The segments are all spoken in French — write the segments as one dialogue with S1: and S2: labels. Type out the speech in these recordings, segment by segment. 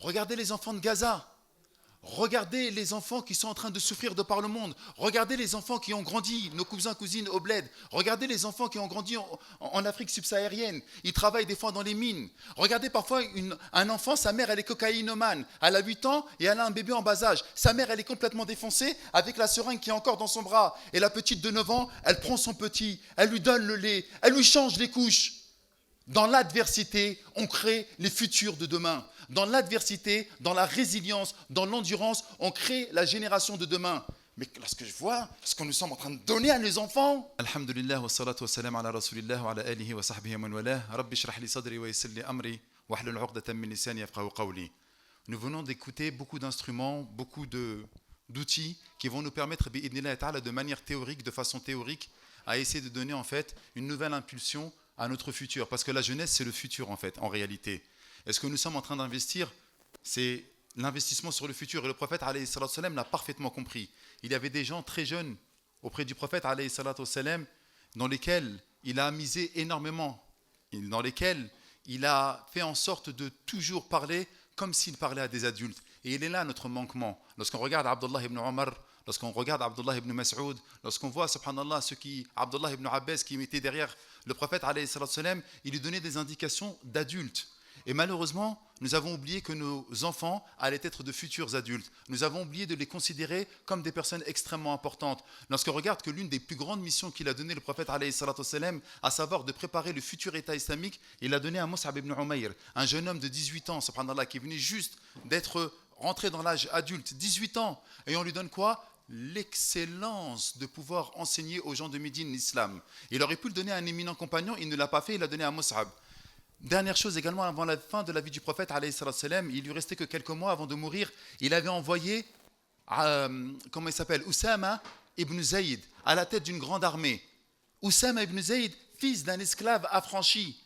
S1: Regardez les enfants de Gaza. Regardez les enfants qui sont en train de souffrir de par le monde. Regardez les enfants qui ont grandi, nos cousins, cousines au bled. Regardez les enfants qui ont grandi en Afrique subsaharienne. Ils travaillent des fois dans les mines. Regardez parfois un enfant, sa mère, elle est cocaïnomane. Elle a 8 ans et elle a un bébé en bas âge. Sa mère, elle est complètement défoncée avec la seringue qui est encore dans son bras. Et la petite de 9 ans, elle prend son petit, elle lui donne le lait, elle lui change les couches. Dans l'adversité, on crée les futurs de demain. Dans l'adversité, dans la résilience, dans l'endurance, on crée la génération de demain. Mais lorsque je vois ce que nous sommes en train de donner à nos enfants. Alhamdulillah wa salatu wa salam ala rasulillah wa ala alihi wa sahbihi wa man walah. Rabbi shrah li sadri wa yassir li amri wa hlul 'uqdatan min lisani yafqahu qawli. Nous venons d'écouter beaucoup d'instruments, beaucoup d'outils qui vont nous permettre bi'idhnillah ta'ala de manière théorique, de façon théorique, à essayer de donner en fait une nouvelle impulsion à notre futur, parce que la jeunesse c'est le futur en fait, en réalité. Et ce que nous sommes en train d'investir, c'est l'investissement sur le futur. Et le prophète alayhi salatu wassalam l'a parfaitement compris. Il y avait des gens très jeunes auprès du prophète alayhi salatu wassalam, dans lesquels il a misé énormément, dans lesquels il a fait en sorte de toujours parler comme s'il parlait à des adultes. Et il est là notre manquement. Lorsqu'on regarde Abdullah ibn Omar, lorsqu'on regarde Abdullah ibn Mas'ud, lorsqu'on voit, subhanallah, Abdullah ibn Abbas qui mettait derrière le prophète, alayhi salatu wassalam, il lui donnait des indications d'adultes. Et malheureusement, nous avons oublié que nos enfants allaient être de futurs adultes. Nous avons oublié de les considérer comme des personnes extrêmement importantes. Lorsqu'on regarde que l'une des plus grandes missions qu'il a donné le prophète, alayhi salatu wassalam, à savoir de préparer le futur État islamique, il a donné à Mus'ab ibn Umayr, un jeune homme de 18 ans, subhanallah, qui venait juste d'être rentré dans l'âge adulte, 18 ans. Et on lui donne quoi ? L'excellence de pouvoir enseigner aux gens de Médine l'islam. Il aurait pu le donner à un éminent compagnon, il ne l'a pas fait, il l'a donné à Mus'ab. Dernière chose également, avant la fin de la vie du prophète, alayhi salam, il lui restait que quelques mois avant de mourir, il avait envoyé, comment il s'appelle, Oussama ibn Zayd, à la tête d'une grande armée. Oussama ibn Zayd, fils d'un esclave affranchi,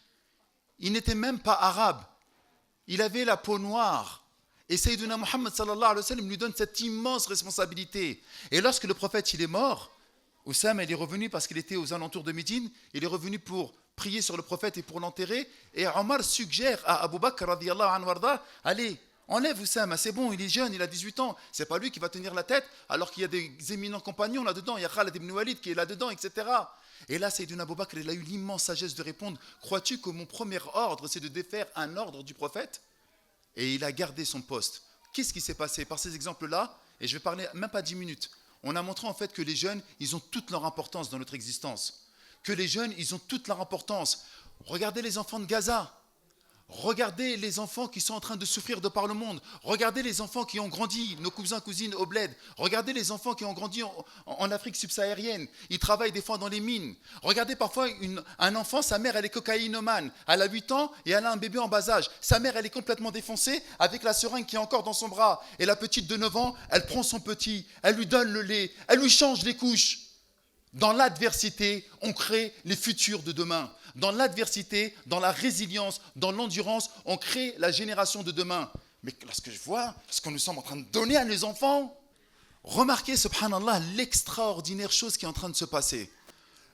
S1: il n'était même pas arabe, il avait la peau noire. Et Sayyiduna Muhammad sallallahu alayhi wa sallam lui donne cette immense responsabilité. Et lorsque le prophète il est mort, Oussama il est revenu parce qu'il était aux alentours de Médine, il est revenu pour prier sur le prophète et pour l'enterrer. Et Omar suggère à Abu Bakr radiyallahu anhu warda, allez, enlève Oussama, c'est bon, il est jeune, il a 18 ans, c'est pas lui qui va tenir la tête, alors qu'il y a des éminents compagnons là-dedans, il y a Khalid ibn Walid qui est là-dedans, etc. Et là, Sayyiduna Abu Bakr, il a eu l'immense sagesse de répondre, crois-tu que mon premier ordre, c'est de défaire un ordre du prophète ? Et il a gardé son poste. Qu'est-ce qui s'est passé par ces exemples-là? Et je vais parler même pas 10 minutes. On a montré en fait que les jeunes, ils ont toute leur importance dans notre existence. Que les jeunes, ils ont toute leur importance. Regardez les enfants de Gaza. Regardez les enfants qui sont en train de souffrir de par le monde. Regardez les enfants qui ont grandi, nos cousins, cousines au bled. Regardez les enfants qui ont grandi en Afrique subsaharienne. Ils travaillent des fois dans les mines. Regardez parfois un enfant, sa mère, elle est cocaïnomane. Elle a 8 ans et elle a un bébé en bas âge. Sa mère, elle est complètement défoncée avec la seringue qui est encore dans son bras. Et la petite de 9 ans, elle prend son petit, elle lui donne le lait, elle lui change les couches. Dans l'adversité, on crée les futurs de demain. Dans l'adversité, dans la résilience, dans l'endurance, on crée la génération de demain. Mais lorsque je vois ce que nous sommes en train de donner à nos enfants, remarquez, subhanallah, l'extraordinaire chose qui est en train de se passer.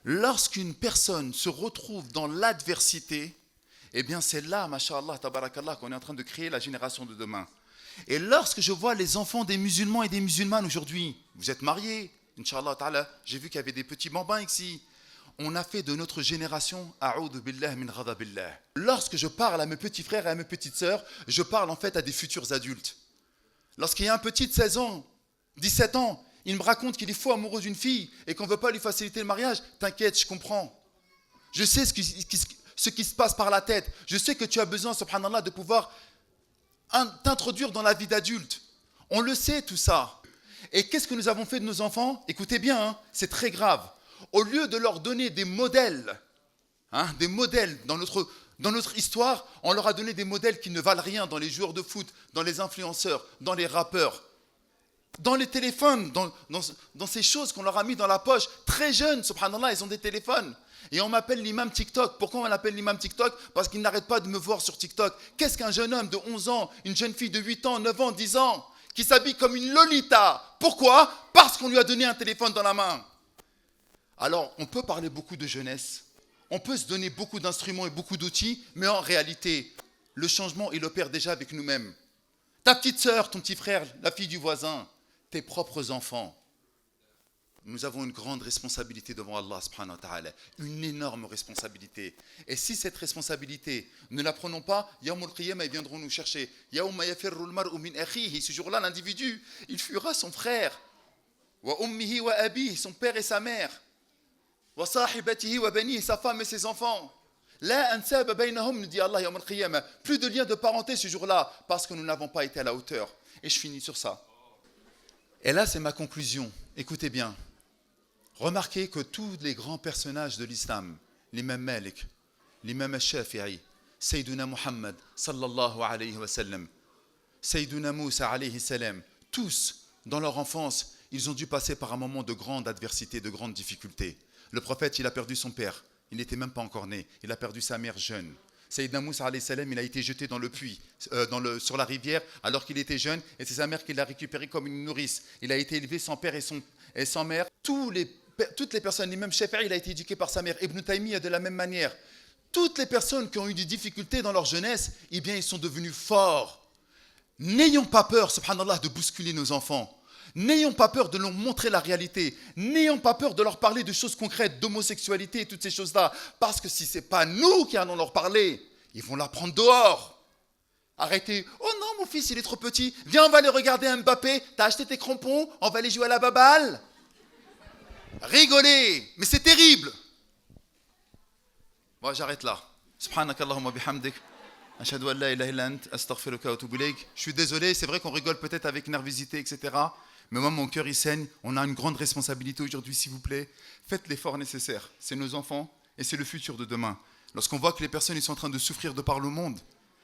S1: Lorsqu'une personne se retrouve dans l'adversité, eh bien c'est là, masha'Allah, tabarakallah, qu'on est en train de créer la génération de demain. Et lorsque je vois les enfants des musulmans et des musulmanes aujourd'hui, vous êtes mariés, Inch'Allah ta'ala, j'ai vu qu'il y avait des petits bambins ici. On a fait de notre génération a'oudhu billah min ghadabillah. Lorsque je parle à mes petits frères et à mes petites sœurs, je parle en fait à des futurs adultes. Lorsqu'il y a un petit de 16 ans, 17 ans, il me raconte qu'il est fou amoureux d'une fille et qu'on ne veut pas lui faciliter le mariage, t'inquiète, je comprends. Je sais ce qui se passe par la tête. Je sais que tu as besoin, subhanallah, de pouvoir t'introduire dans la vie d'adulte. On le sait tout ça. Et qu'est-ce que nous avons fait de nos enfants? Écoutez bien, hein, c'est très grave. Au lieu de leur donner des modèles dans notre histoire, on leur a donné des modèles qui ne valent rien dans les joueurs de foot, dans les influenceurs, dans les rappeurs, dans les téléphones, dans ces choses qu'on leur a mis dans la poche. Très jeunes, subhanallah, ils ont des téléphones. Et on m'appelle l'imam TikTok. Pourquoi on l'appelle l'imam TikTok? Parce qu'il n'arrête pas de me voir sur TikTok. Qu'est-ce qu'un jeune homme de 11 ans, une jeune fille de 8 ans, 9 ans, 10 ans, qui s'habille comme une Lolita? Pourquoi? Parce qu'on lui a donné un téléphone dans la main. Alors, on peut parler beaucoup de jeunesse, on peut se donner beaucoup d'instruments et beaucoup d'outils, mais en réalité, le changement, il opère déjà avec nous-mêmes. ta petite sœur, ton petit frère, la fille du voisin, tes propres enfants. Nous avons une grande responsabilité devant Allah subhanahu wa ta'ala, une énorme responsabilité. Et si cette responsabilité, ne la prenons pas, Yawm al-Qiyamah, ils viendront nous chercher. Yawma yafirru al-mar'u min akhihi, ce jour-là, l'individu, il fuira son frère. Wa ummihi wa abihi, son père et sa mère. Wa sahibatihi wa banihi, sa femme et ses enfants. La ansaba baynahum, nous dit Allah Yawm al-Qiyamah. Plus de liens de parenté ce jour-là, parce que nous n'avons pas été à la hauteur. Et je finis sur ça. Et là, c'est ma conclusion. Écoutez bien. Remarquez que tous les grands personnages de l'islam, l'imam Malik, l'imam al-Shafi'i, Sayyiduna Muhammad, sallallahu alayhi wa sallam, Sayyiduna Moussa alayhi salam, tous, dans leur enfance, ils ont dû passer par un moment de grande adversité, de grande difficulté. Le prophète, il a perdu son père, il n'était même pas encore né, il a perdu sa mère jeune. Sayyidina Moussa alayhi salam, il a été jeté dans le puits, sur la rivière, alors qu'il était jeune, et c'est sa mère qui l'a récupéré comme une nourrice. Il a été élevé sans père et sans mère. Toutes les personnes, l'imam Shafi'i, il a été éduqué par sa mère. Ibn Taymiyyah de la même manière. Toutes les personnes qui ont eu des difficultés dans leur jeunesse, eh bien, ils sont devenus forts. N'ayons pas peur, subhanallah, de bousculer nos enfants. N'ayons pas peur de leur montrer la réalité. N'ayons pas peur de leur parler de choses concrètes, d'homosexualité et toutes ces choses-là. Parce que si ce n'est pas nous qui allons leur parler, ils vont l'apprendre dehors. Arrêtez. Oh non, mon fils, il est trop petit. Viens, on va aller regarder Mbappé. T'as acheté tes crampons, on va aller jouer à la baballe. Rigolez, mais c'est terrible. Bon, j'arrête là. Subhanakallahumma bihamdik. Ashhadu an la ilaha illa ant, astaghfiruka wa atubu ilayk. Je suis désolé, c'est vrai qu'on rigole peut-être avec nervosité, etc. Mais moi, mon cœur, il saigne. On a une grande responsabilité aujourd'hui, s'il vous plaît. Faites l'effort nécessaire. C'est nos enfants et c'est le futur de demain. Lorsqu'on voit que les personnes ils sont en train de souffrir de par le monde,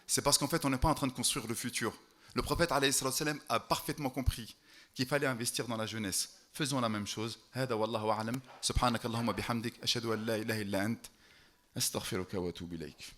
S1: c'est parce qu'en fait, on n'est pas en train de construire le futur. Le prophète alayhi salam a parfaitement compris qu'il fallait investir dans la jeunesse. Faisons la même chose. هذا والله أعلم. سبحانك اللهم بحمدك أشهد أن لا إله إلا أنت أستغفرك وأتوب إليك.